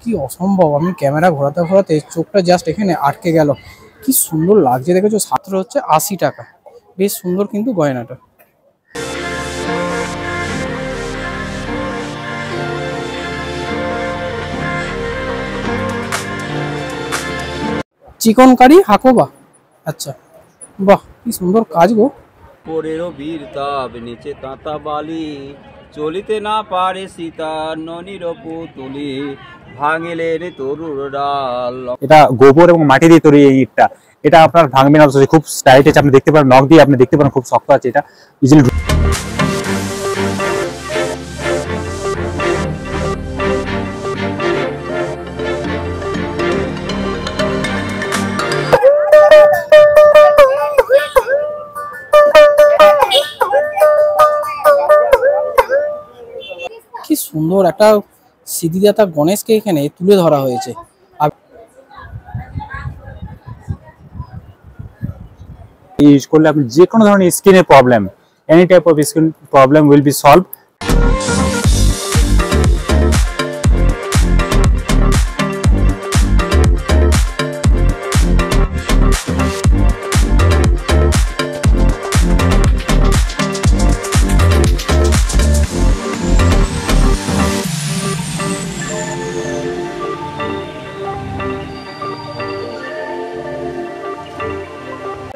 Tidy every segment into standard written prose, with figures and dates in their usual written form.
কি অসম্ভব, আমি ক্যামেরা ঘোরাতে ঘোরাতে চোখটা জাস্ট এখানে আটকে গেল। কি সুন্দর লাগছে দেখেছো, ৭ হচ্ছে ৮০ টাকা। বেশ সুন্দর কিন্তু গয়নাটা। চিকন কারি হাকোবা, আচ্ছা বাহ কি সুন্দর কাজ গো। পরেরও বীর তাপ নিচে তাঁতা বালি, চলিতে না পারে সীতা ননির পুতুলি, ভাঙিলেন তরুর ডাল। এটা গোবর এবং মাটি দিয়ে তৈরি এই ইটটা, এটা আপনার ভাঙবে না, খুব টাইট আছে। আপনি দেখতে পারেন নখ দিয়ে, আপনি দেখতে পারেন খুব শক্ত আছে এটা, ইজিলি। কি সুন্দর একটা সিদ্ধিদাতা গণেশকে এখানে তুলে ধরা হয়েছে। ইউজ করলে আপনি যে কোনো ধরনের স্কিনের problem, any type of skin problem will be solve.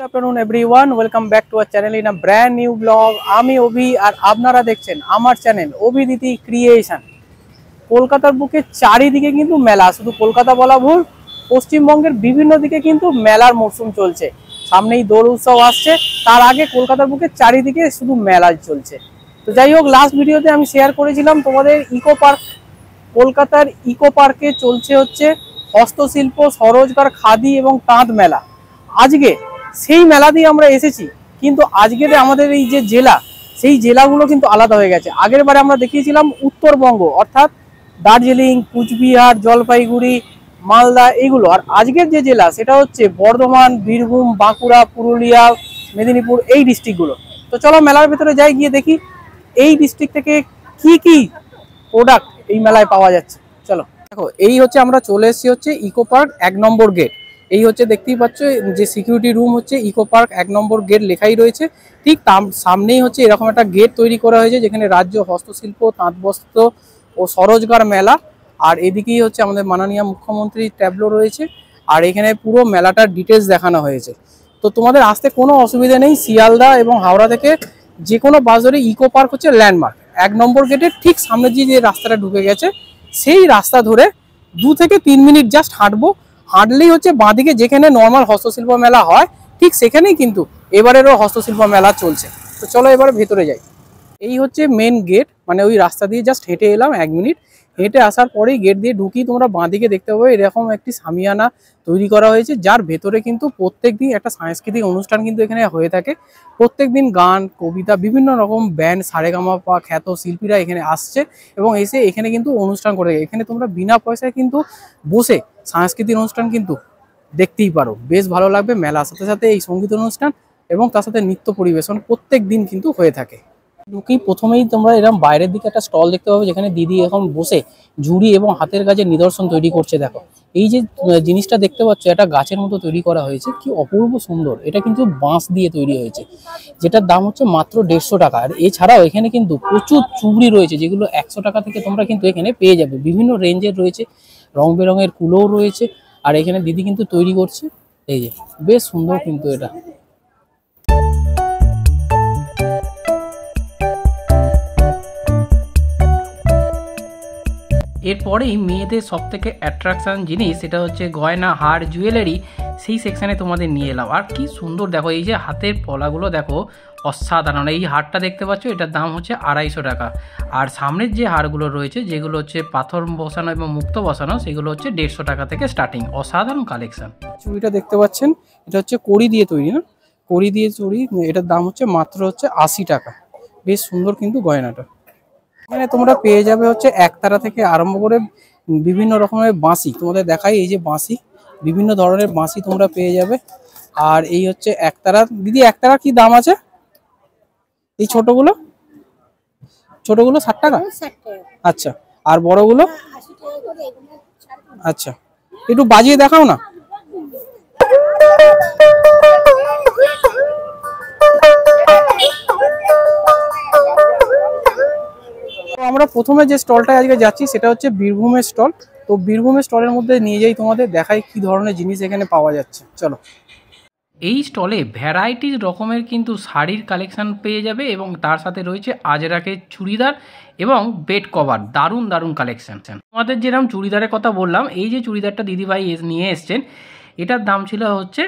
afternoon everyone, welcome back to our channel in a brand new vlog. আমি অভি আর আপনারা দেখছেন আমার চ্যানেল অভিদিতি ক্রিয়েশন। কলকাতার বুকে চারিদিকে কিন্তু মেলা, শুধু কলকাতা বলা ভুল, পশ্চিমবঙ্গের বিভিন্ন দিকে কিন্তু মেলার মরশুম চলছে। সামনেই দোল উৎসব আসছে, তার আগে কলকাতার বুকে চারিদিকে শুধু মেলা চলছে। তো যাই হোক, লাস্ট ভিডিওতে আমি শেয়ার করেছিলাম তোমাদের ইকো পার্ক, কলকাতার ইকো পার্কে চলছে হচ্ছে হস্তশিল্প, স্বরোজগার, খাদি এবং তাঁত মেলা। আজকে সেই মেলা দিয়ে আমরা এসেছি, কিন্তু আজকের আমাদের এই যে জেলা, সেই জেলাগুলো কিন্তু আলাদা হয়ে গেছে। আগের বারে আমরা দেখিয়েছিলাম উত্তরবঙ্গ, অর্থাৎ দার্জিলিং, কুচবিহার, জলপাইগুড়ি, মালদা এইগুলো। আর আজকের যে জেলা সেটা হচ্ছে বর্ধমান, বীরভূম, বাঁকুড়া, পুরুলিয়া, মেদিনীপুর, এই ডিস্ট্রিক্টগুলো। তো চলো মেলার ভেতরে যাই, গিয়ে দেখি এই ডিস্ট্রিক্ট থেকে কি কি প্রোডাক্ট এই মেলায় পাওয়া যাচ্ছে। চলো দেখো, এই হচ্ছে আমরা চলে এসেছি হচ্ছে ইকো পার্ক ১ নম্বর গেট। এই হচ্ছে দেখতেই পাচ্ছ যে সিকিউরিটি রুম হচ্ছে ইকো পার্ক ১ নম্বর গেট লেখাই রয়েছে। ঠিক তার সামনেই হচ্ছে এরকম একটা গেট তৈরি করা হয়েছে, যেখানে রাজ্য হস্তশিল্প, তাঁতবস্ত্র ও স্বরোজগার মেলা। আর এদিকেই হচ্ছে আমাদের মাননীয় মুখ্যমন্ত্রী ট্যাবলো রয়েছে। আর এখানে পুরো মেলাটার ডিটেলস দেখানো হয়েছে। তো তোমাদের আসতে কোনো অসুবিধা নেই, শিয়ালদা এবং হাওড়া থেকে যে কোনো বাস ধরে ইকো পার্ক হচ্ছে ল্যান্ডমার্ক ১ নম্বর গেটের ঠিক সামনে যে রাস্তাটা ঢুকে গেছে, সেই রাস্তা ধরে ২ থেকে ৩ মিনিট জাস্ট হাঁটলেই হচ্ছে বাঁদিকে যেখানে নর্মাল হস্তশিল্প মেলা হয়, ঠিক সেখানেই কিন্তু এবারেরও হস্তশিল্প মেলা চলছে। তো চলো এবারে ভেতরে যাই। এই হচ্ছে মেন গেট, মানে ওই রাস্তা দিয়ে জাস্ট হেঁটে এলাম ১ মিনিট। হেঁটে আসার পরেই গেট দিয়ে ঢুকি তোমরা বাঁদিকে দেখতে পাবে এরকম একটি সামিয়ানা তৈরি করা হয়েছে, যার ভেতরে কিন্তু প্রত্যেক দিন একটা সাংস্কৃতিক অনুষ্ঠান কিন্তু এখানে হয়ে থাকে। প্রত্যেক দিন গান, কবিতা, বিভিন্ন রকম ব্যান্ড, সারেগামাপা খ্যাত শিল্পীরা এখানে আসছে এবং এসে এখানে কিন্তু অনুষ্ঠান করে থাকে। এখানে তোমরা বিনা পয়সায় কিন্তু বসে সাংস্কৃতিক অনুষ্ঠান কিন্তু দেখতেই পারো, বেশ ভালো লাগবে। মেলার সাথে সাথে এই সঙ্গীত অনুষ্ঠান এবং তার সাথে নৃত্য পরিবেশন প্রত্যেক দিন কিন্তু হয়ে থাকে। ঢুকেই প্রথমেই তোমরা এরকম বাইরের দিকে একটা স্টল দেখতে পাবে, যেখানে দিদি এখন বসে ঝুড়ি এবং হাতের কাজের নিদর্শন তৈরি করছে। দেখো এই যে জিনিসটা দেখতে পাচ্ছ, এটা গাছের মতো তৈরি করা হয়েছে, কি অপূর্ব সুন্দর। এটা কিন্তু বাঁশ দিয়ে তৈরি হয়েছে, যেটার দাম হচ্ছে মাত্র ১৫০ টাকা। আর এছাড়াও এখানে কিন্তু প্রচুর চুবড়ি রয়েছে, যেগুলো ১০০ টাকা থেকে তোমরা কিন্তু এখানে পেয়ে যাবে। বিভিন্ন রেঞ্জের রয়েছে, রং বেরঙের কুলোও রয়েছে। আর এখানে দিদি কিন্তু তৈরি করছে, এই যে বেশ সুন্দর কিন্তু এটা। এরপরেই মেয়েদের সব থেকে অ্যাট্রাকশন জিনিস, সেটা হচ্ছে গয়না, হার, জুয়েলারি, সেই সেকশানে তোমাদের নিয়ে এলাম। আর কি সুন্দর দেখো, এই যে হাতের পলাগুলো দেখো, অসাধারণ। এই হারটা দেখতে পাচ্ছ, এটার দাম হচ্ছে ২৫০ টাকা। আর সামনের যে হারগুলো রয়েছে, যেগুলো হচ্ছে পাথর বসানো এবং মুক্ত বসানো, সেগুলো হচ্ছে ১৫০ টাকা থেকে স্টার্টিং। অসাধারণ কালেকশন। চুড়িটা দেখতে পাচ্ছেন, এটা হচ্ছে কড়ি দিয়ে তৈরি, না কড়ি দিয়ে চুড়ি, এটার দাম হচ্ছে মাত্র হচ্ছে ৮০ টাকা। বেশ সুন্দর কিন্তু গয়নাটা। এখানে তোমরা পেয়ে যাবে হচ্ছে একতারা থেকে আরম্ভ করে বিভিন্ন রকমের বাঁশি। তোমাদের দেখাই, এই যে বাঁশি, বিভিন্ন ধরনের বাঁশি তোমরা পেয়ে যাবে। আর এই হচ্ছে একতারা। দিদি একতারা কি দাম আছে? এই ছোটগুলো ৬০ টাকা, আচ্ছা। আর বড়গুলো আচ্ছা, একটু বাজিয়ে দেখাও না। আমরা প্রথমে যে স্টলটায় আজকে যাচ্ছি সেটা হচ্ছে বীরভূমের স্টল। তো বীরভূমের স্টলের মধ্যে নিয়ে যাই তোমাদের, দেখাই কি ধরনের জিনিস এখানে পাওয়া যাচ্ছে। চলো। এই স্টলে ভ্যারাইটি রকমের কিন্তু শাড়ির কালেকশন পেয়ে যাবে এবং তার সাথে রয়েছে আজরাকের চুড়িদার এবং বেড কভার। দারুণ দারুণ কালেকশন। আমাদের যেরকম চুড়িদারের কথা বললাম, এই যে চুড়িদারটা দিদিভাই নিয়ে এসছেন, এটার দাম ছিল হচ্ছে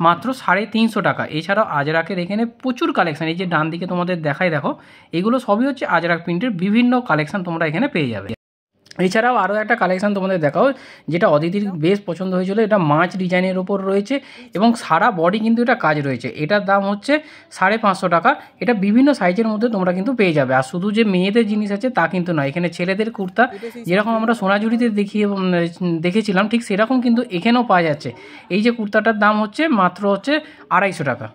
মাত্র 350 টাকা। এছাড়াও আজরাকের এখানে প্রচুর কালেকশন, এই যে ডান দিকে তোমাদের দেখাই দেখো, এগুলো সবই হচ্ছে আজরাক প্রিন্টের বিভিন্ন কালেকশন তোমরা এখানে পেয়ে যাবে। এছাড়াও আরও একটা কালেকশন তোমাদের দেখাও, যেটা অদিতির বেশ পছন্দ হয়েছিল। এটা মাছ ডিজাইনের ওপর রয়েছে এবং সারা বডি কিন্তু এটা কাজ রয়েছে। এটার দাম হচ্ছে 550 টাকা। এটা বিভিন্ন সাইজের মধ্যে তোমরা কিন্তু পেয়ে যাবে। আর শুধু যে মেয়েদের জিনিস আছে তা কিন্তু নয়, এখানে ছেলেদের কুর্তা যেরকম আমরা সোনাঝুরিতে দেখেছিলাম ঠিক সেরকম কিন্তু এখানেও পাওয়া যাচ্ছে। এই যে কুর্তাটার দাম হচ্ছে মাত্র হচ্ছে 250 টাকা।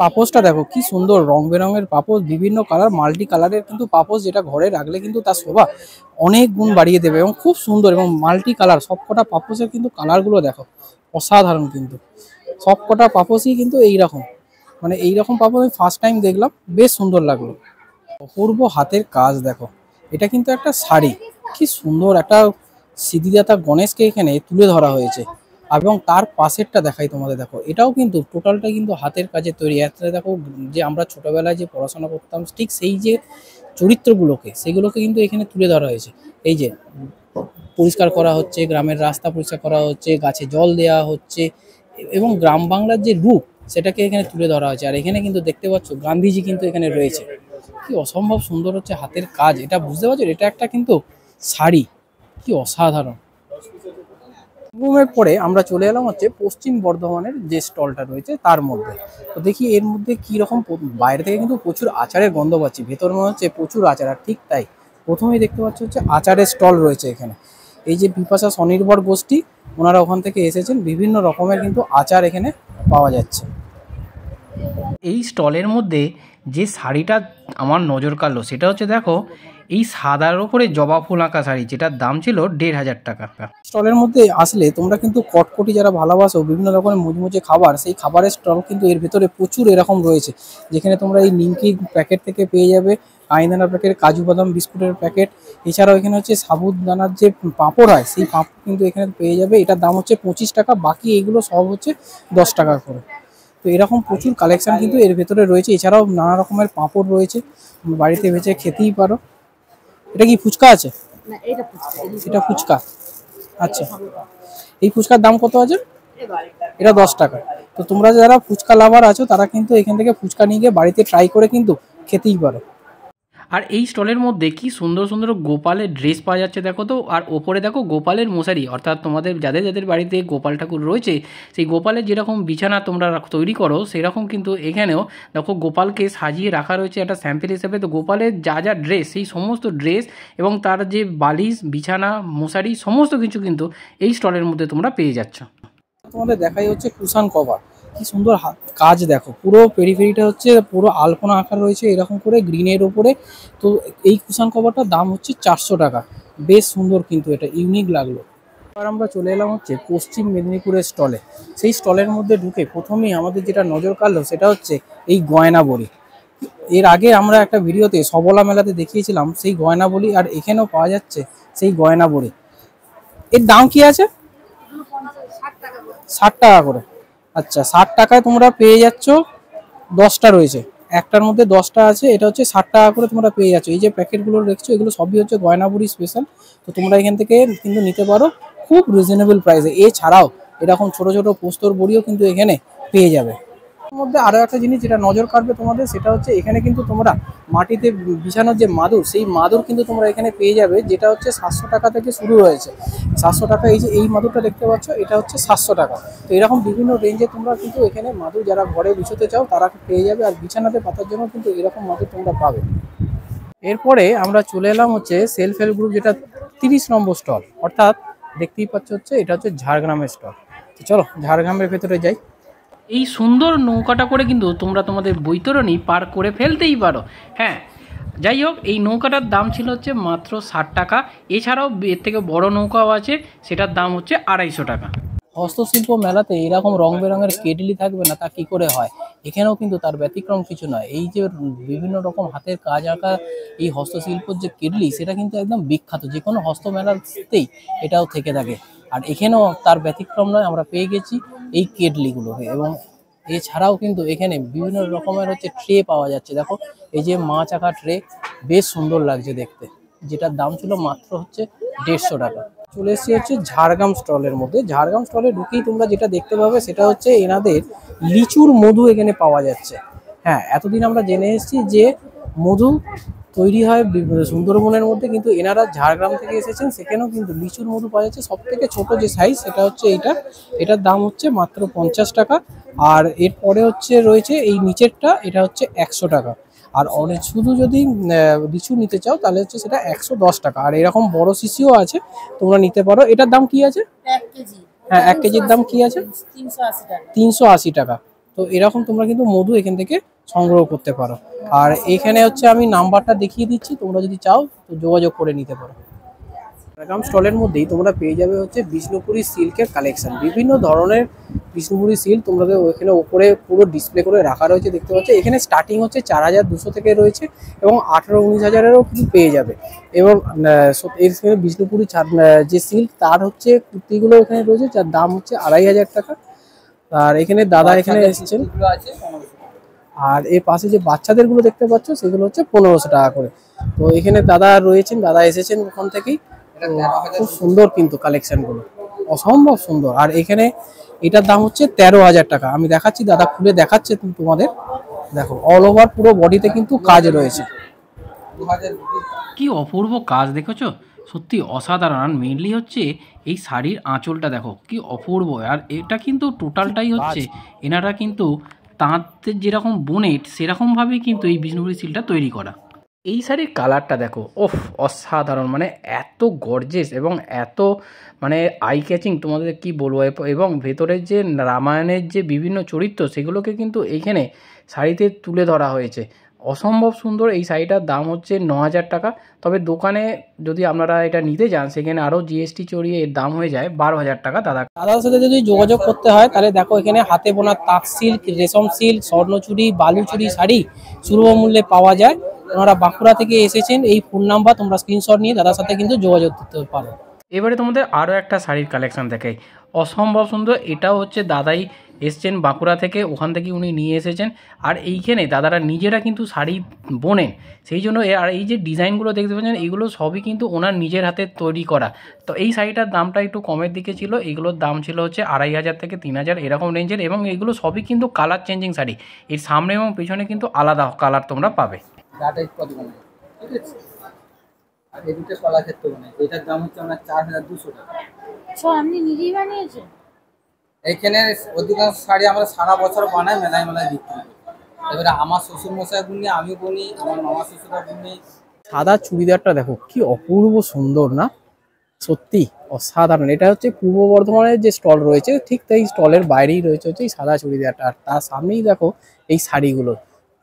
পাপোশটা দেখো কি সুন্দর, রং বেরঙের পাপোশ, বিভিন্ন কালার, মাল্টি কালারের কিন্তু পাপোশ, যেটা ঘরে রাখলে কিন্তু তার শোভা অনেক গুণ বাড়িয়ে দেবে এবং খুব সুন্দর এবং মাল্টি কালার। সবকটা পাপোশের কিন্তু কালারগুলো দেখো অসাধারণ, কিন্তু সবকটা পাপোশই কিন্তু এইরকম, মানে এইরকম পাপোশ আমি ফার্স্ট টাইম দেখলাম, বেশ সুন্দর লাগলো। অপূর্ব হাতের কাজ দেখো, এটা কিন্তু একটা শাড়ি, কি সুন্দর একটা সিদ্ধিদাতা গণেশকে এখানে তুলে ধরা হয়েছে। এবং তার পাশেরটা দেখাই তোমাদের, দেখো এটাও কিন্তু টোটালটা কিন্তু হাতের কাজে তৈরি। এতে দেখো যে আমরা ছোটবেলায় যে পড়াশোনা করতাম ঠিক সেই যে চরিত্রগুলোকে, সেগুলোকে কিন্তু এখানে তুলে ধরা হয়েছে। এই যে পরিষ্কার করা হচ্ছে, গ্রামের রাস্তা পরিষ্কার করা হচ্ছে, গাছে জল দেওয়া হচ্ছে এবং গ্রাম বাংলার যে রূপ সেটাকে এখানে তুলে ধরা হয়েছে। আর এখানে কিন্তু দেখতে পাচ্ছ গান্ধীজি কিন্তু এখানে রয়েছে। কি অসম্ভব সুন্দর হচ্ছে হাতের কাজ, এটা বুঝতে পারছো? এটা একটা কিন্তু শাড়ি, কি অসাধারণ। বীরভূমের পরে আমরা চলে এলাম হচ্ছে পশ্চিম বর্ধমানের যে স্টলটা রয়েছে তার মধ্যে। তো দেখি এর মধ্যে কি রকম, বাইরে থেকে কিন্তু প্রচুর আচারের গন্ধ পাচ্ছি, ভেতর মনে হচ্ছে প্রচুর আচার। আর ঠিক তাই, প্রথমেই দেখতে পাচ্ছি হচ্ছে আচারের স্টল রয়েছে এখানে। এই যে বিপাশা স্বনির্ভর গোষ্ঠী, ওনারা ওখান থেকে এসেছেন, বিভিন্ন রকমের কিন্তু আচার এখানে পাওয়া যাচ্ছে। এই স্টলের মধ্যে যে শাড়িটা আমার নজর কাড়লো সেটা হচ্ছে দেখো এই সাদার ওপরে জবা ফুল আঁকা শাড়ি, যেটার দাম ছিল 1500 টাকা। স্টলের মধ্যে আসলে তোমরা কিন্তু কটকটি যারা ভালোবাসো বিভিন্ন রকমের মুচমুচে খাবার, সেই খাবারের স্টল কিন্তু এর ভেতরে প্রচুর এরকম রয়েছে, যেখানে তোমরা এই নিমকির প্যাকেট থেকে পেয়ে যাবে, আইনানার প্যাকেট, কাজু বাদাম বিস্কুটের প্যাকেট। এছাড়াও এখানে হচ্ছে সাবুদানার যে পাঁপড় হয় সেই পাঁপড় কিন্তু এখানে পেয়ে যাবে। এটার দাম হচ্ছে 25 টাকা, বাকি এইগুলো সব হচ্ছে 10 টাকা করে। তো এরকম প্রচুর কালেকশন কিন্তু এর ভেতরে রয়েছে। এছাড়াও নানা রকমের পাঁপড় রয়েছে, বাড়িতে ভেজে খেতেই পারো। এটা কি ফুচকা আছে? এটা ফুচকা, আচ্ছা। এই ফুচকার দাম কত আছে? এটা 10 টাকা। তো তোমরা যারা ফুচকা লাভার আছো তারা কিন্তু এখান থেকে ফুচকা নিয়ে গিয়ে বাড়িতে ট্রাই করে কিন্তু খেতেই পারো। আর এই স্টলের মধ্যে কি সুন্দর সুন্দর গোপালের ড্রেস পাওয়া যাচ্ছে দেখো তো। আর ওপরে দেখো গোপালের মশারি, অর্থাৎ তোমাদের যাদের যাদের বাড়িতে গোপাল ঠাকুর রয়েছে সেই গোপালের যেরকম বিছানা তোমরা তৈরি করো সেরকম কিন্তু এখানেও দেখো গোপালকে সাজিয়ে রাখা রয়েছে একটা স্যাম্পেল হিসেবে। তো গোপালের যা যা ড্রেস, সেই সমস্ত ড্রেস এবং তার যে বালিশ, বিছানা, মশারি সমস্ত কিছু কিন্তু এই স্টলের মধ্যে তোমরা পেয়ে যাচ্ছ। তোমাদের দেখাই হচ্ছে কুশান কভার, কি সুন্দর কাজ দেখো, পুরো পেরিফেরিটা হচ্ছে পুরো আলপনা আঁকা রয়েছে এরকম করে গ্রিনের ওপরে। তো এই কুশান কভারটার দাম হচ্ছে 400 টাকা, বেশ সুন্দর কিন্তু এটা ইউনিক লাগলো। এবার আমরা চলে এলাম হচ্ছে পশ্চিম মেদিনীপুরের স্টলে। সেই স্টলের মধ্যে ঢুকে প্রথমেই আমাদের যেটা নজর কাড়লো সেটা হচ্ছে এই গয়না বড়ি। এর আগে আমরা একটা ভিডিওতে সবলা মেলাতে দেখিয়েছিলাম সেই গয়না বড়ি, আর এখানেও পাওয়া যাচ্ছে সেই গয়না বড়ি। এর দাম কি আছে? 60 টাকা করে। আচ্ছা, 60 টাকায় তোমরা পেয়ে যাচ্ছ, 10টা রয়েছে, একটার মধ্যে 10টা আছে। এটা হচ্ছে 60 টাকা করে তোমরা পেয়ে যাচ্ছ। এই যে প্যাকেটগুলো দেখছো এগুলো সবই হচ্ছে গয়নাবুড়ি স্পেশাল। তো তোমরা এখান থেকে কিন্তু নিতে পারো খুব রিজনেবল প্রাইসে। এছাড়াও এরকম ছোট ছোট পোস্তর বড়িও কিন্তু এখানে পেয়ে যাবে। এর মধ্যে আরও একটা জিনিস যেটা নজর কাড়বে তোমাদের, সেটা হচ্ছে এখানে কিন্তু তোমরা মাটিতে বিছানোর যে মাদুর, সেই মাদুর কিন্তু তোমরা এখানে পেয়ে যাবে, যেটা হচ্ছে 700 টাকা থেকে শুরু হয়েছে। 700 টাকা, এই যে এই মাদুরটা দেখতে পাচ্ছ এটা হচ্ছে 700 টাকা। তো এরকম বিভিন্ন রেঞ্জে তোমরা কিন্তু এখানে মাদুর যারা ঘরে বিছোতে চাও তারা পেয়ে যাবে, আর বিছানাতে পাতার জন্য কিন্তু এরকম মাদুর তোমরা পাবে। এরপরে আমরা চলে এলাম হচ্ছে সেলফ হেল্প গ্রুপ, যেটা 30 নম্বর স্টল, অর্থাৎ দেখতেই পাচ্ছ হচ্ছে এটা হচ্ছে ঝাড়গ্রামের স্টল। তো চলো ঝাড়গ্রামের ভেতরে যাই। এই সুন্দর নৌকাটা করে কিন্তু তোমরা তোমাদের বৈতরণী পার করে ফেলতেই পারো। হ্যাঁ, যাই হোক, এই নৌকাটার দাম ছিল হচ্ছে মাত্র 60 টাকা। এছাড়াও এর থেকে বড় নৌকাও আছে, সেটার দাম হচ্ছে 250 টাকা। হস্তশিল্প মেলাতে এরকম রং বেরঙের কেটলি থাকবে না তা কি করে হয়? এখানেও কিন্তু তার ব্যতিক্রম কিছু নয়। এই যে বিভিন্ন রকম হাতের কাজ আঁকা এই হস্তশিল্পর যে কেটলি, সেটা কিন্তু একদম বিখ্যাত, যে কোনো হস্ত মেলাতেই এটাও থেকে থাকে। আর এখানেও তার ব্যতিক্রম নয়, আমরা পেয়ে গেছি এই কেটলিগুলোকে। এবং এছাড়াও কিন্তু এখানে বিভিন্ন রকমের হচ্ছে ট্রে পাওয়া যাচ্ছে। দেখো এই যে মাছ আঁকা ট্রে, বেশ সুন্দর লাগছে দেখতে, যেটার দাম ছিল মাত্র হচ্ছে 150 টাকা। চলে এসেছি হচ্ছে ঝাড়গ্রাম স্টলের মধ্যে। ঝাড়গ্রাম স্টলে ঢুকেই তোমরা যেটা দেখতে পাবে সেটা হচ্ছে এনাদের লিচুর মধু এখানে পাওয়া যাচ্ছে। হ্যাঁ, এতদিন আমরা জেনে এসেছি যে মধু তৈরি হয় সুন্দরবনের মধ্যে, কিন্তু এনারা ঝাড়গ্রাম থেকে এসেছেন, সেখানেও কিন্তু লিচুর মধু পাওয়া যাচ্ছে। সব থেকে ছোট যে সাইজ সেটা হচ্ছে এইটা, এটার দাম হচ্ছে মাত্র 50 টাকা। আর এরপরে হচ্ছে রয়েছে এই নিচেরটা, এটা হচ্ছে 100 টাকা। আর অনেক শুধু যদি লিচু নিতে চাও তাহলে হচ্ছে সেটা 110 টাকা। আর এরকম বড় শিশিও আছে, তোমরা নিতে পারো। এটার দাম কি আছে? 1 কেজি। হ্যাঁ, 1 কেজির দাম কি আছে? 380 টাকা। 380 টাকা। তো এরকম তোমরা কিন্তু মধু এখান থেকে সংগ্রহ করতে পারো। আর এখানে হচ্ছে আমি নাম্বারটা দেখিয়ে দিচ্ছি, তোমরা যদি চাও তো যোগাযোগ করে নিতে পারো। ঝাড়গ্রাম স্টলের মধ্যেই তোমরা পেয়ে যাবে হচ্ছে বিষ্ণুপুরি সিল্কের কালেকশন। বিভিন্ন ধরনের বিষ্ণুপুরি সিল্ক তোমাদের ওখানে উপরে পুরো ডিসপ্লে করে রাখা রয়েছে, দেখতে পাচ্ছ। এখানে স্টার্টিং হচ্ছে 4200 থেকে রয়েছে, এবং 18-19 হাজারেরও কিন্তু পেয়ে যাবে। এবং এর সঙ্গে বিষ্ণুপুরি যে সিল্ক, তার হচ্ছে কুর্তিগুলো এখানে রয়েছে, যার দাম হচ্ছে 2500 টাকা। আর এখানে দাদা এখানে এসেছেন। আর এর পাশে যে বাচ্চাদের গুলো দেখতে পাচ্ছ, সেগুলো হচ্ছে 1500 টাকা করে। তো এখানে দাদা রয়েছেন, দাদা এসেছেন ওখান থেকেই। খুব সুন্দর কিন্তু কালেকশন গুলো, অসম্ভব সুন্দর। আর এখানে এটার দাম হচ্ছে 13,000 টাকা। আমি দেখাচ্ছি, দাদা খুলে দেখাচ্ছে তোমাদের। দেখো অল ওভার পুরো বডিতে কিন্তু কাজ রয়েছে। কি অপূর্ব কাজ দেখেছো, সত্যি অসাধারণ। আর মেনলি হচ্ছে এই শাড়ির আঁচলটা দেখো কি অপূর্ব। আর এটা কিন্তু টোটালটাই হচ্ছে এনারা কিন্তু তাঁতের যেরকম বোনেট সেরকমভাবেই কিন্তু এই বিষ্ণুপুরি সিল্কটা তৈরি করা। এই শাড়ির কালারটা দেখো, ওফ অসাধারণ, মানে এত গর্জেস এবং এত মানে আই ক্যাচিং, তোমাদের কি বলবো। এবং ভেতরের যে রামায়ণের যে বিভিন্ন চরিত্র, সেগুলোকে কিন্তু এইখানে শাড়িতে তুলে ধরা হয়েছে। অসম্ভব সুন্দর। এই শাড়িটার দাম হচ্ছে 9000 টাকা। তবে দোকানে যদি আপনারা এটা নিতে যান, সেখানে আরও জিএসটি চড়িয়ে এর দাম হয়ে যায় 12,000 টাকা। দাদার সাথে যদি যোগাযোগ করতে হয় তাহলে দেখো এখানে হাতে বোনা তাঁত সিল্ক, রেশম সিল্ক, স্বর্ণচুরি, বালুচুরি শাড়ি সুলভ মূল্যে পাওয়া যায়। ওনারা বাঁকুড়া থেকে এসেছেন। এই ফোন নাম্বার তোমরা স্ক্রিনশট নিয়ে দাদার সাথে কিন্তু যোগাযোগ করতে পারো। এবারে তোমাদের আরও একটা শাড়ির কালেকশন দেখাই, অসম্ভব সুন্দর। এটাও হচ্ছে দাদাই এসছেন বাঁকুড়া থেকে, ওখান থেকে উনি নিয়ে এসেছেন। আর এইখানে দাদারা নিজেরা কিন্তু শাড়ি বোনেন, সেই জন্য আর এই যে ডিজাইনগুলো দেখতে পাচ্ছেন, এগুলো সবই কিন্তু ওনার নিজের হাতে তৈরি করা। তো এই শাড়িটার দামটা একটু কমের দিকে ছিল। এগুলোর দাম ছিল হচ্ছে 2500 থেকে 3000 এরকম রেঞ্জের। এবং এগুলো সবই কিন্তু কালার চেঞ্জিং শাড়ি, এর সামনে এবং পিছনে কিন্তু আলাদা কালার তোমরা পাবে। আর এই দুটো কলাক্ষেত্র বানাই, এটার দাম হচ্ছে আমরা 4200 টাকা। আপনি নিজেই বানিয়েছেন? এইখানে অধিকাংশ শাড়ি আমরা সারা বছর বানাই, মেলায় মেলায় বিক্রি করি। এবারে আমার শ্বশুর মশাই বুনি, আমি বুনি, আমার মামা শ্বশুরা বুনি। সাদা চুড়িদারটা দেখো কি অপূর্ব সুন্দর না, সত্যি অসাধারণ। এটা হচ্ছে পূর্ব বর্ধমানের যে স্টল রয়েছে, ঠিক তাই স্টলের বাইরেই রয়েছে হচ্ছে এই সাদা চুড়িদারটা। আর তার সামনেই দেখো এই শাড়িগুলো,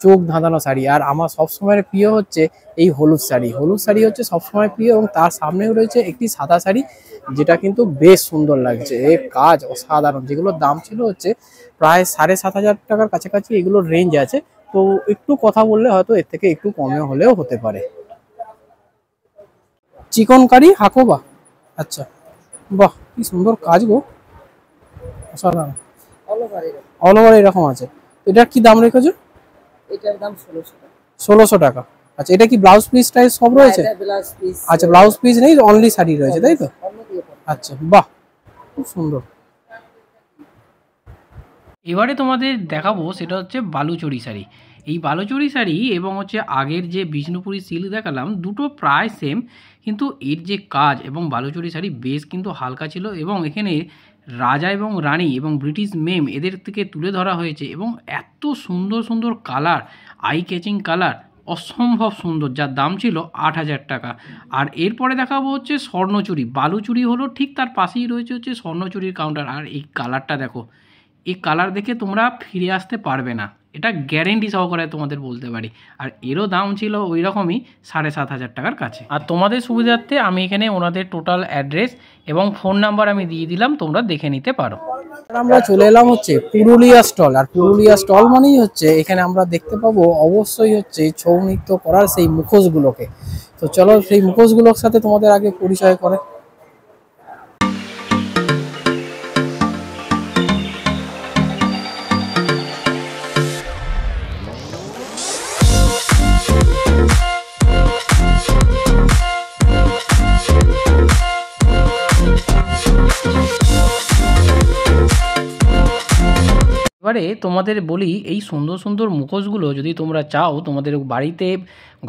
চোখ ধাঁধানো শাড়ি। আর আমার সবসময় প্রিয় হচ্ছে এই হলুদ শাড়ি। হলুদ শাড়ি হচ্ছে সবসময় প্রিয়। এবং তার সামনেও রয়েছে একটি সাদা শাড়ি, যেটা কিন্তু বেশ সুন্দর লাগছে। এর কাজ অসাধারণ। যেগুলোর দাম ছিল হচ্ছে প্রায় 7500 টাকার কাছাকাছি এগুলোর রেঞ্জ আছে। তো একটু কথা বললে হয়তো এর থেকে একটু কমে হলেও হতে পারে। চিকন কারি হাকোবা, আচ্ছা বাহ কি সুন্দর কাজ গো, অসাধারণ। অল ওভার এরকম আছে। এটার কি দাম রেখেছো? এটার দাম 1600 টাকা। 1600 টাকা। আচ্ছা, এটা কি ব্লাউজ পিস টাইপ সব রয়েছে? Blouse piece. আচ্ছা, ব্লাউজ পিস নেই, অনলি শাড়ি রয়েছে তাই তো? আচ্ছা বাহ, খুব সুন্দর। এবারে তোমাদের দেখাবো সেটা হচ্ছে বালুচরি শাড়ি। এই বালুচরি শাড়ি এবং হচ্ছে আগের যে বিষ্ণুপুরি সিল্ক দেখালাম, দুটো প্রায় সেম, কিন্তু এর যে কাজ এবং বালুচরি শাড়ি বেশ কিন্তু হালকা ছিল। এবং এখানে রাজা এবং রানী এবং ব্রিটিশ মেম এদের থেকে তুলে ধরা হয়েছে। এবং এত সুন্দর সুন্দর কালার, আই ক্যাচিং কালার, অসম্ভব সুন্দর, যার দাম ছিল 8000 টাকা। আর এরপরে দেখাবো হচ্ছে স্বর্ণচুরি। বালুচুরি হলো ঠিক তার পাশেই রয়েছে হচ্ছে স্বর্ণচুরির কাউন্টার। আর এই কালারটা দেখো, এই কালার দেখে তোমরা ফিরে আসতে পারবে না। এটা গ্যারেন্টি সহকারে তোমাদের বলতে পারি। আর এরও দাম ছিল ওই রকমই 7,500 টাকার কাছে। আর তোমাদের সুবিধার্থে আমি এখানে ওনাদের টোটাল অ্যাড্রেস এবং ফোন নাম্বার আমি দিয়ে দিলাম, তোমরা দেখে নিতে পারো। আমরা চলে এলাম হচ্ছে পুরুলিয়া স্টল। আর পুরুলিয়া স্টল মানেই হচ্ছে এখানে আমরা দেখতে পাবো অবশ্যই হচ্ছে ছৌ নৃত্য করার সেই মুখোশগুলোকে। তো চলো সেই মুখোশগুলোর সাথে তোমাদের আগে পরিচয় করে। এবারে তোমাদের বলি, এই সুন্দর সুন্দর মুখোশগুলো যদি তোমরা চাও তোমাদের বাড়িতে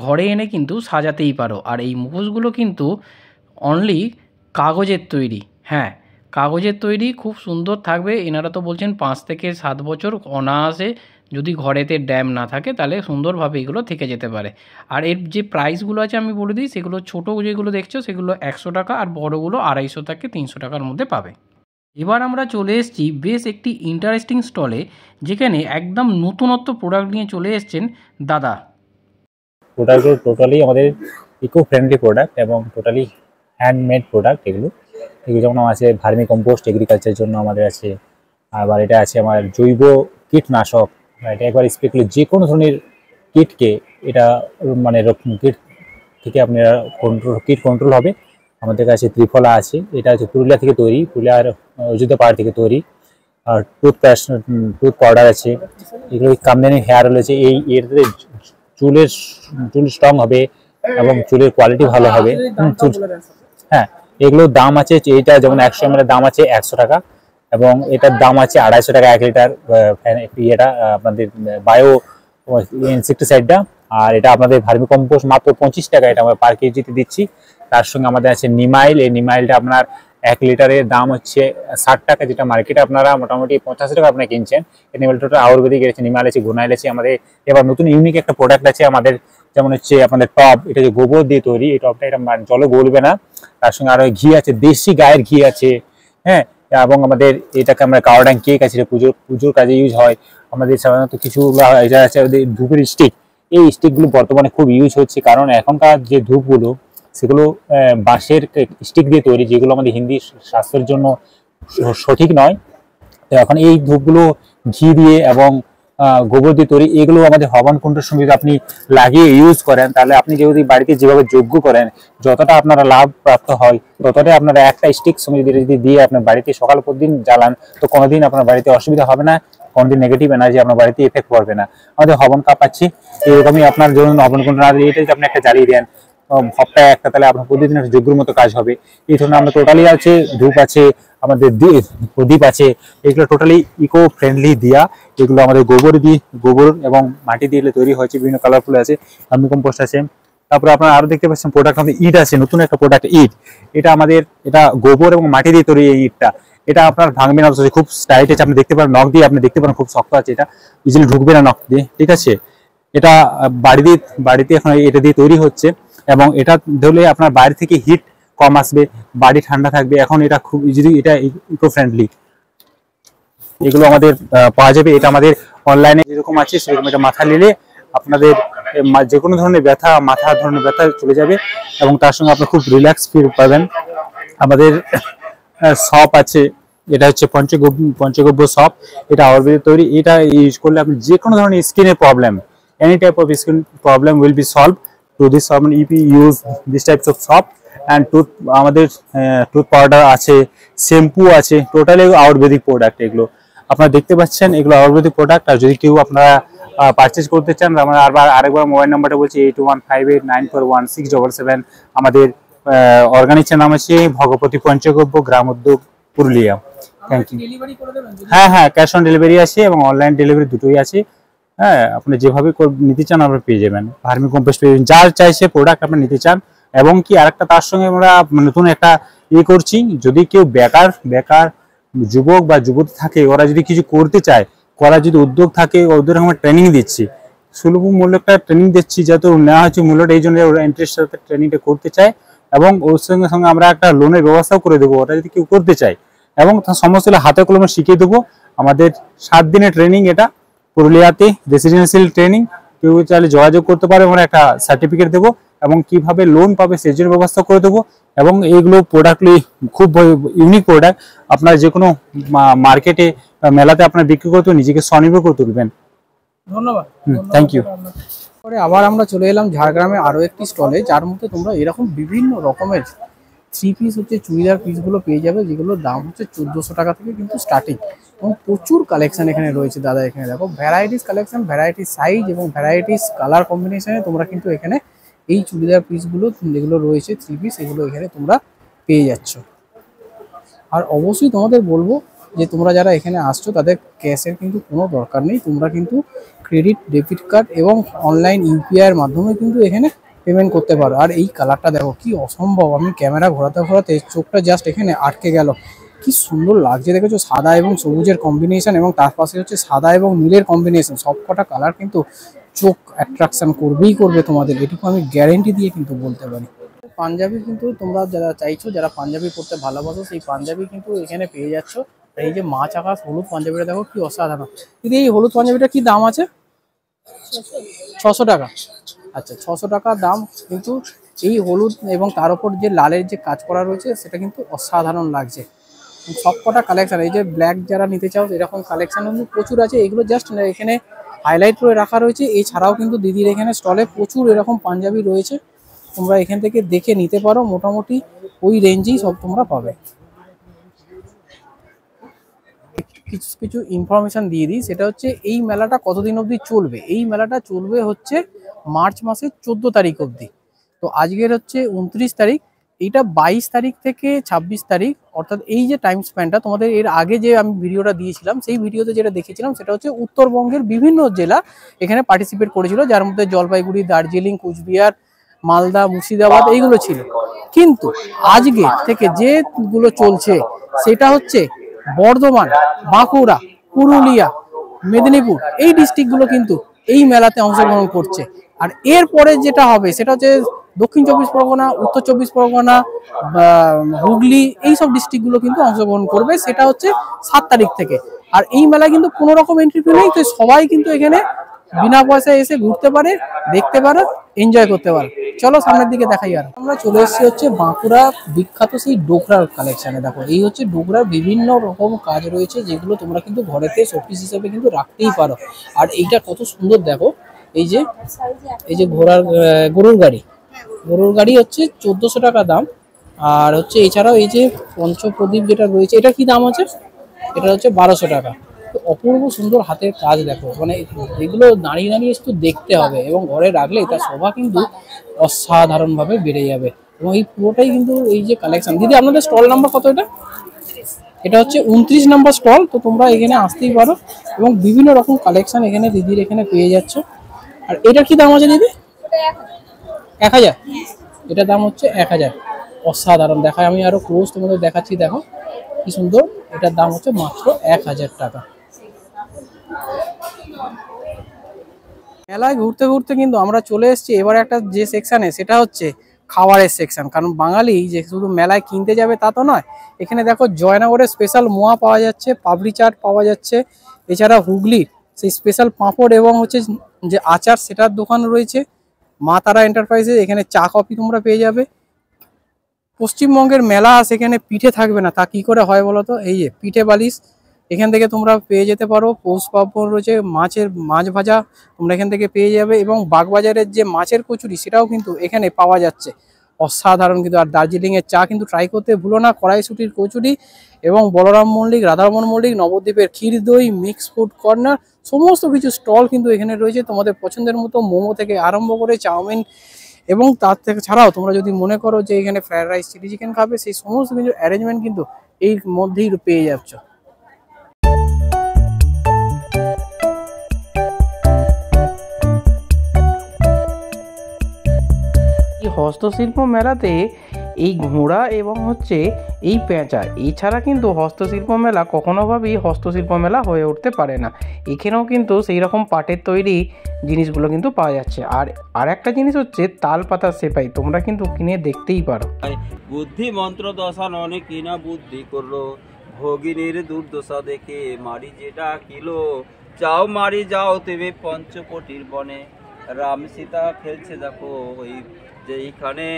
ঘরে এনে কিন্তু সাজাতেই পারো। আর এই মুখোশগুলো কিন্তু অনলি কাগজের তৈরি। হ্যাঁ, কাগজের তৈরি, খুব সুন্দর থাকবে। এনারা তো বলছেন 5 থেকে 7 বছর অনায়াসে, যদি ঘরেতে ড্যাম না থাকে তাহলে সুন্দরভাবে এগুলো থেকে যেতে পারে। আর এর যে প্রাইসগুলো আছে আমি বলে দিই, সেগুলো ছোটো যেগুলো দেখছো সেগুলো 100 টাকা, আর বড়গুলো 250 থেকে 300 টাকার মধ্যে পাবে। এবার আমরা চলে এসেছি বেশ একটি ইন্টারেস্টিং স্টলে, যেখানে একদম নতুনত্ব প্রোডাক্ট নিয়ে চলে এসেছেন দাদা। প্রোডাক্টগুলো টোটালি আমাদের ইকো ফ্রেন্ডলি প্রোডাক্ট এবং টোটালি হ্যান্ডমেড প্রোডাক্ট। এগুলো যেমন আছে ভার্মি কম্পোস্ট এগ্রিকালচারের জন্য আমাদের আছে, আবার এটা আছে আমার জৈব কীটনাশক। এটা একবার স্প্রে করলে যে কোনো ধরনের কীটকে এটা মানে কীট থেকে আপনারা কীট কন্ট্রোল হবে। আমাদের কাছে ত্রিফলা আছে, এটা হচ্ছে পুরুলিয়া থেকে তৈরি, পুরুলিয়ার অযোধ্যা পাহাড় থেকে তৈরি। আর টুথপেস্ট, টুথ পাউডার আছে, এগুলো কামদানি হেয়ার অয়েল আছে। এটাতে চুল স্ট্রং হবে এবং চুলের কোয়ালিটি ভালো হবে। হ্যাঁ, এগুলোর দাম আছে, এইটা যেমন 100 ml দাম আছে 100 টাকা এবং এটার দাম আছে 250 টাকা 1 লিটার। এটা আপনাদের বায়ো ইনসেক্টিসাইডটা, আর এটা আপনাদের ভার্মি কম্পোস্ট মাত্র 25 টাকা এটা আমরা পার কেজিতে দিচ্ছি। তার সঙ্গে আমাদের আছে নিমাইল। এই নিমাইলটা আপনার 1 লিটারের দাম হচ্ছে 60 টাকা, যেটা মার্কেটে আপনারা মোটামুটি 85 টাকা আপনারা কিনছেন। এই নিমাইলটা আয়ুর্বেদিক আছে, নিমাইল আছে, গুনাইল আছে। আমাদের এবার নতুন ইউনিক একটা প্রোডাক্ট আছে আমাদের, যেমন হচ্ছে আপনাদের টপ। এটা যে গোবর দিয়ে তৈরি, এই টপটা এটা জলে গলবে না। তার সঙ্গে আরো ঘি আছে, দেশি গায়ের ঘি আছে। হ্যাঁ, এবং আমাদের এটাকে আমরা কাওয়াডাং কেক আছে, পুজোর কাজে ইউজ হয়। আমাদের সাধারণত কিছু এটা আছে ধূপের স্টিক। এই স্টিকগুলো বর্তমানে খুব ইউজ হচ্ছে, কারণ এখনকার যে ধূপগুলো সেগুলো বাঁশের স্টিক দিয়ে তৈরি, যেগুলো আমাদের হিন্দি স্বাস্থ্যের জন্য সঠিক নয়। তো এখন এই ধূপগুলো ঘি দিয়ে এবং গোবর দিয়ে তৈরি। এগুলো আমাদের হবন কুণ্ডের সঙ্গে যদি আপনি লাগিয়ে ইউজ করেন, তাহলে আপনি যদি বাড়িতে যেভাবে যজ্ঞ করেন, যতটা আপনারা লাভ প্রাপ্ত হয় ততটাই আপনারা একটা স্টিক সঙ্গে যদি দিয়ে আপনার বাড়িতে সকাল প্রতিদিন জ্বালান, তো কোনোদিন আপনার বাড়িতে অসুবিধা হবে না, কোনোদিন নেগেটিভ এনার্জি আপনার বাড়িতে এফেক্ট করবে না। আমাদের হবন কাপ আছে, এরকমই আপনার ধরুন হবন কুণ্ড না দিয়ে এটা যদি আপনি একটা জ্বালিয়ে দেন সপ্তাহে একটা, তাহলে আপনার প্রতিদিন একটা যজ্ঞের মতো কাজ হবে। এই ধরনের আমরা টোটালি আছে, ধূপ আছে, আমাদের প্রদীপ আছে, এগুলো টোটালি ইকো ফ্রেন্ডলি দিয়া। এগুলো আমাদের গোবর এবং মাটি দিয়ে তৈরি হয়েছে, বিভিন্ন কালারফুল আছে, ভার্মি কম্পোস্ট আছে। তারপরে আপনারা আরো দেখতে পাচ্ছেন প্রোডাক্ট আমাদের ইট আছে, নতুন একটা প্রোডাক্ট ইট। এটা আমাদের এটা গোবর এবং মাটি দিয়ে তৈরি। এই ইটটা এটা আপনার ভাঙবে না, খুব টাইট আছে, আপনি দেখতে পারেন নখ দিয়ে আপনি দেখতে পারেন খুব শক্ত আছে, এটা ইজিলি ঢুকবে না নখ দিয়ে, ঠিক আছে। এটা বাড়িতে এখন এটা দিয়ে তৈরি হচ্ছে এবং এটা ধরলে আপনার বাইরে থেকে হিট কম আসবে, বাড়ি ঠান্ডা থাকবে। এখন এটা খুব ইজিলি, এটা ইকো ফ্রেন্ডলি। এগুলো আমাদের পাওয়া যাবে, এটা আমাদের অনলাইনে যেরকম আছে সেরকম। এটা মাথা নিলে আপনাদের যে কোনো ধরনের ব্যথা, মাথা ধরনের ব্যথা চলে যাবে এবং তার সঙ্গে আপনি খুব রিল্যাক্স ফিল পাবেন। আমাদের সপ আছে, এটা হচ্ছে পঞ্চগব্য সপ, এটা আয়ুর্বেদের তৈরি। এটা ইউজ করলে আপনি যে কোনো ধরনের স্কিনের problem, any type of skin problem will be solved to this sop if you use this types of sop and আমাদের টুথ পাউডার আছে, শ্যাম্পু আছে, টোটালি আয়ুর্বেদিক প্রোডাক্ট। এগুলো আপনারা দেখতে পাচ্ছেন, এগুলো আয়ুর্বেদিক প্রোডাক্ট। আর যদি কেউ আপনারা পারচেজ করতে চান, আমরা আরেকবার মোবাইল নাম্বারটা বলছি 8158941677। আমাদের অর্গানিকের নাম আছে ভগবতী পঞ্চগব্য, গ্রাম উদ্যোগ, পুরুলিয়া। Thank you. হ্যাঁ, ক্যাশ অন ডেলিভারি আছে এবং অনলাইন ডেলিভারি দুটোই আছে। হ্যাঁ, আপনি যেভাবে নিতে চান আপনি পেয়ে যাবেন, ভার্মি কম্পোস্ট পেয়ে যাবেন, যার চাইছে প্রোডাক্ট আপনি নিতে চান। এবং কি আরেকটা তার সঙ্গে আমরা নতুন একটা করছি, যদি কেউ বেকার যুবক বা যুবতী থাকে, ওরা যদি কিছু করতে চায়, করার যদি উদ্যোগ থাকে, ওদের আমরা ট্রেনিং দিচ্ছি, সুলভ মূল্য একটা ট্রেনিং দিচ্ছি, যেহেতু নেওয়া হচ্ছে মূল্যটা, এই জন্য ওরা ইন্টারেস্ট সাথে ট্রেনিংটা করতে চায়। এবং ওর সঙ্গে আমরা একটা লোনের ব্যবস্থাও করে দেবো, ওরা যদি কেউ করতে চায়, এবং সমস্ত হাতে কলমে শিখিয়ে দেবো। আমাদের 7 দিনের ট্রেনিং এটা, পুরুলিয়াতে রেসিডেন্সিয়াল ট্রেনিং, কেউ চাইলে যোগাযোগ করতে পারে, আমরা একটা সার্টিফিকেট দেবো এবং কিভাবে লোন পাবে সেজন্য ব্যবস্থা করে দেবো। এবং এইগুলো প্রোডাক্টগুলি খুব ইউনিক প্রোডাক্ট, আপনার যে কোনো মার্কেটে মেলাতে আপনার বিক্রি করতে নিজেকে স্বনির্ভর করে তুলবেন। ধন্যবাদ, থ্যাংক ইউ। পরে আবার আমরা চলে এলাম ঝাড়গ্রামে আরো একটি স্টলে, যার মধ্যে তোমরা এরকম বিভিন্ন রকমের 3 পিস হচ্ছে চুড়িদার পিসগুলো পেয়ে যাবে, যেগুলোর দাম হচ্ছে 1400 টাকা থেকে কিন্তু স্টার্টিং। এবং প্রচুর কালেকশন এখানে রয়েছে দাদা, এখানে দেখো ভ্যারাইটিস কালেকশন, ভ্যারাইটিস সাইজ এবং ভ্যারাইটিস কালার কম্বিনেশনে তোমরা কিন্তু এখানে এই চুড়িদার পিসগুলো যেগুলো রয়েছে 3 পিস, এগুলো এখানে তোমরা পেয়ে যাচ্ছ। আর অবশ্যই তোমাদের বলবো যে তোমরা যারা এখানে আসছো তাদের ক্যাশের কিন্তু কোনো দরকার নেই, তোমরা কিন্তু ক্রেডিট, ডেবিট কার্ড এবং অনলাইন ইউপিআই এর মাধ্যমে কিন্তু এখানে পেমেন্ট করতে পারো। আর এই কালারটা দেখো কি অসম্ভব, আমি ক্যামেরা ঘোরাতে ঘোরাতে চোখটা জাস্ট এখানে আটকে গেল, কি সুন্দর লাগছে দেখেছো, সাদা এবং সবুজের কম্বিনেশন এবং তার পাশে হচ্ছে সাদা এবং নীলের কম্বিনেশন, সবকটা কালার কিন্তু চোখ অ্যাট্রাকশন করবেই করবে তোমাদের, এটুকু আমি গ্যারেন্টি দিয়ে কিন্তু বলতে পারি। পাঞ্জাবি কিন্তু তোমরা যারা চাইছো, যারা পাঞ্জাবি পরতে ভালোবাসো, সেই পাঞ্জাবি কিন্তু এখানে পেয়ে যাচ্ছ। আর এই যে মাছ আকাশ হলুদ পাঞ্জাবিটা দেখো কি অসাধারণ। কিন্তু এই হলুদ পাঞ্জাবিটা কি দাম আছে? 600 টাকা। আচ্ছা, 600 টাকা দাম, কিন্তু এই হলুদ এবং তার উপর যে লালের যে কাজ করা রয়েছে সেটা কিন্তু অসাধারণ লাগছে। সবকটা কালেকশন, এই যে ব্ল্যাক যারা নিতে চাও এরকম কালেকশন কিন্তু প্রচুর আছে, এগুলো জাস্ট এখানে হাইলাইট করে রাখা রয়েছে। এছাড়াও কিন্তু দিদির এখানে স্টলে প্রচুর এরকম পাঞ্জাবি রয়েছে, তোমরা এখান থেকে দেখে নিতে পারো, মোটামুটি ওই রেঞ্জেই সব তোমরা পাবে। কিছু কিছু ইনফরমেশন দিয়ে দিই, সেটা হচ্ছে এই মেলাটা কতদিন অবধি চলবে। এই মেলাটা চলবে হচ্ছে মার্চ মাসের 14 তারিখ অবধি। তো আজকের হচ্ছে 29 তারিখ, এইটা 22 তারিখ থেকে 26 তারিখ, অর্থাৎ এই যে টাইম স্প্যানটা তোমাদের এর আগে যে আমি ভিডিওটা দিয়েছিলাম, সেই ভিডিওতে যেটা দেখেছিলাম সেটা হচ্ছে উত্তরবঙ্গের বিভিন্ন জেলা এখানে পার্টিসিপেট করেছিল, যার মধ্যে জলপাইগুড়ি, দার্জিলিং, কুচবিহার, মালদা, মুর্শিদাবাদ এইগুলো ছিল। কিন্তু আজকে থেকে যেগুলো চলছে সেটা হচ্ছে বর্ধমান, বাঁকুড়া, পুরুলিয়া, মেদিনীপুর, এই ডিস্ট্রিক্টগুলো কিন্তু এই মেলাতে অংশগ্রহণ করছে। আর এরপরে যেটা হবে সেটা হচ্ছে দক্ষিণ 24 পরগনা, উত্তর 24 পরগনা, হুগলি, এইসব ডিস্ট্রিক্টগুলো কিন্তু অংশগ্রহণ করবে, সেটা হচ্ছে 7 তারিখ থেকে। আর এই মেলায় কিন্তু কোনো রকম এন্ট্রি ফি নেই, তো সবাই কিন্তু এখানে বিনা পয়সায় এসে ঘুরতে পারে, দেখতে পারে, এনজয় করতে পারে। চলো সামনের দিকে দেখাই। আর আমরা চলে এসেছি হচ্ছে বাঁকুড়া বিখ্যাত সেই ডোকরার কালেকশনে। দেখো এই হচ্ছে ডোকরার বিভিন্ন রকম কাজ রয়েছে, যেগুলো তোমরা কিন্তু ঘরেতে শোপিস হিসেবে কিন্তু রাখতেই পারো। আর এইটা কত সুন্দর দেখো, এই যে গরুর গাড়ি হচ্ছে 1400 টাকা দাম। আর হচ্ছে এছাড়াও এই যে পঞ্চপ্রদীপ যেটা রয়েছে, এটা কি দাম আছে? এটা হচ্ছে 1200 টাকা। তো অপূর্ব সুন্দর হাতের কাজ দেখো, মানে এগুলো দাঁড়িয়ে দাঁড়িয়ে একটু দেখতে হবে এবং ঘরে রাখলে তার শোভা কিন্তু অসাধারণভাবে বেড়ে যাবে। এবং এই পুরোটাই কিন্তু এই যে কালেকশন। দিদি আপনাদের স্টল নাম্বার কত? এটা হচ্ছে 29 নম্বর স্টল। তো তোমরা এখানে আসতেই পারো এবং বিভিন্ন রকম কালেকশন এখানে দিদির এখানে পেয়ে যাচ্ছ। আর এটার কি দাম আছে দিদি? 1000। এটার দাম হচ্ছে 1000। অসাধারণ দেখায়, আমি আরো ক্লোজ তোমাদের দেখাচ্ছি, দেখো কি সুন্দর। এটার দাম হচ্ছে মাত্র 1000 টাকা। মেলায় ঘুরতে ঘুরতে কিন্তু আমরা চলে এসেছি এবার একটা যে সেকশানে, সেটা হচ্ছে খাবারের সেকশন। কারণ বাঙালি যে শুধু মেলায় কিনতে যাবে তা তো নয়, এখানে দেখো জয়নগরের স্পেশাল মোয়া পাওয়া যাচ্ছে, পাপড়ি চাট পাওয়া যাচ্ছে, এছাড়া হুগলির সেই স্পেশাল পাঁপড় এবং হচ্ছে যে আচার সেটার দোকান রয়েছে। মা তারা এন্টারপ্রাইজে এখানে চা কফি তোমরা পেয়ে যাবে। পশ্চিমবঙ্গের মেলা সেখানে পিঠে থাকবে না, তা কি করে হয় বলো তো? এই যে পিঠে বালিশ এখান থেকে তোমরা পেয়ে যেতে পারো। পৌষ পার্বণ রয়েছে, মাছ ভাজা তোমরা এখান থেকে পেয়ে যাবে। এবং বাগবাজারের যে মাছের কচুরি সেটাও কিন্তু এখানে পাওয়া যাচ্ছে, অসাধারণ কিন্তু। আর দার্জিলিংয়ের চা কিন্তু ট্রাই করতে ভুলো না। কড়াইশুটির কচুরি এবং বলরাম মল্লিক, রাধারমন মল্লিক, নবদ্বীপের ক্ষীর দই, মিক্স ফুড কর্নার, সমস্ত কিছু স্টল কিন্তু এখানে রয়েছে। তোমাদের পছন্দের মতো মোমো থেকে আরম্ভ করে চাউমিন, এবং তার থেকে ছাড়াও তোমরা যদি মনে করো যে এখানে ফ্রাইড রাইস, চিলি চিকেন খাবে, সেই সমস্ত কিছু অ্যারেঞ্জমেন্ট কিন্তু এই মধ্যেই পেয়ে যাচ্ছ। এই হস্তশিল্প মেলাতে এই ঘোড়া এবং হচ্ছে এই পেঁচা, এছাড়া কিন্তু হস্তশিল্প মেলা কখনোভাবেই হস্তশিল্প মেলা হয়ে উঠতে পারে না। এখানেও কিন্তু সেই রকম পাটের তৈরি জিনিসগুলো কিন্তু পাওয়া যাচ্ছে। আর একটা জিনিস হচ্ছে তাল পাতার সেপাই, তোমরা কিন্তু কিনে দেখতেই পারো। বুদ্ধি মন্ত্র দশা ননে কিনা বুদ্ধি করলো, ভগিনীর দুর্দশা দেখে মারি যেটা কিলো, যাও মারি যাও তুমি পঞ্চকোটির বনে, রাম সীতা খেলছে দেখো ওই যেইখানে,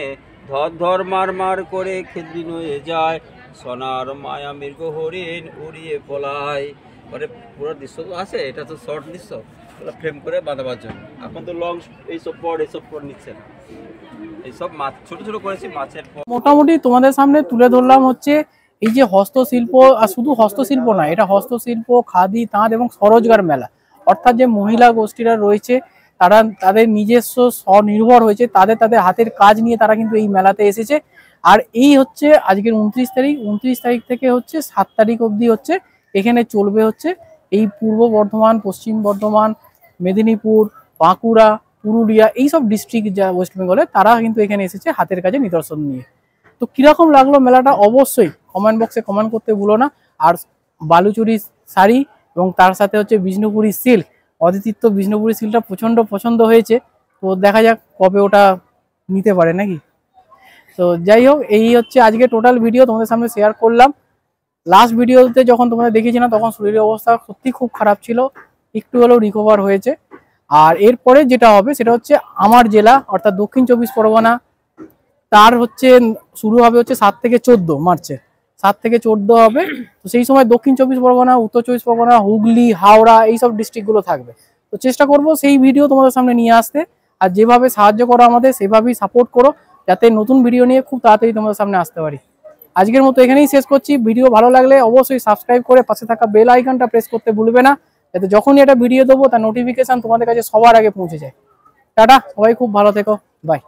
ধর ধর মার মার করে খেদ্রি নয়ে যায়, সোনার মায়া মৃগ হরিণ উড়িয়ে পলায়। মানে পুরো দৃশ্য তো আছে, এটা তো শর্ট দৃশ্য, ফ্রেম করে বাঁধাবার জন্য। এখন তো লং এইসব পর নিচ্ছে না, এইসব মাছ ছোট ছোট করেছি মাছের পর। মোটামুটি তোমাদের সামনে তুলে ধরলাম হচ্ছে এই যে হস্তশিল্প, আর শুধু হস্তশিল্প না, এটা হস্তশিল্প, খাদি, তাঁত এবং স্বরোজগার মেলা। অর্থাৎ যে মহিলা গোষ্ঠীরা রয়েছে তারা তাদের নিজস্ব স্বনির্ভর হয়েছে, তাদের হাতের কাজ নিয়ে তারা কিন্তু এই মেলাতে এসেছে। আর এই হচ্ছে আজকের 29 তারিখ থেকে হচ্ছে 7 তারিখ অবধি হচ্ছে এখানে চলবে হচ্ছে এই পূর্ব বর্ধমান, পশ্চিম বর্ধমান, মেদিনীপুর, বাঁকুড়া, পুরুলিয়া এইসব ডিস্ট্রিক্ট যা ওয়েস্ট বেঙ্গলে, তারা কিন্তু এখানে এসেছে হাতের কাজে নিদর্শন নিয়ে। তো কিরকম লাগলো মেলাটা অবশ্যই কমেন্ট বক্সে কমেন্ট করতে ভুলো না। আর বালুচুরি শাড়ি এবং তার সাথে হচ্ছে বিষ্ণুপুরি সিল্ক, অদিতির তো বিষ্ণুপুরি সিল্কটা প্রচণ্ড পছন্দ হয়েছে, তো দেখা যাক কবে ওটা নিতে পারে নাকি। তো যাই হোক, এই হচ্ছে আজকে টোটাল ভিডিও তোমাদের সামনে শেয়ার করলাম। লাস্ট ভিডিওতে যখন তোমাদের দেখিয়েছিলাম তখন শরীরের অবস্থা সত্যি খুব খারাপ ছিল, একটু হলেও রিকভার হয়েছে। আর এরপরে যেটা হবে সেটা হচ্ছে আমার জেলা অর্থাৎ দক্ষিণ 24 পরগনা, তার হচ্ছে শুরু হবে হচ্ছে 7 থেকে 14 মার্চে, 7 থেকে 14 হবে। তো সেই সময় দক্ষিণ 24 পরগনা, উত্তর 24 পরগনা, হুগলি, হাওড়া এইসব ডিস্ট্রিক্টগুলো থাকবে। তো চেষ্টা করব সেই ভিডিও তোমাদের সামনে নিয়ে আসতে। আর যেভাবে সাহায্য করো আমাদের সেভাবেই সাপোর্ট করো, যাতে নতুন ভিডিও নিয়ে খুব তাড়াতাড়ি তোমাদের সামনে আসতে পারি। আজকের মতো এখানেই শেষ করছি। ভিডিও ভালো লাগলে অবশ্যই সাবস্ক্রাইব করে পাশে থাকা বেল আইকনটা প্রেস করতে ভুলবে না, যাতে যখনই একটা ভিডিও দেবো তার নোটিফিকেশন তোমাদের কাছে সবার আগে পৌঁছে যায়। টাটা, সবাই খুব ভালো থেকো, বাই।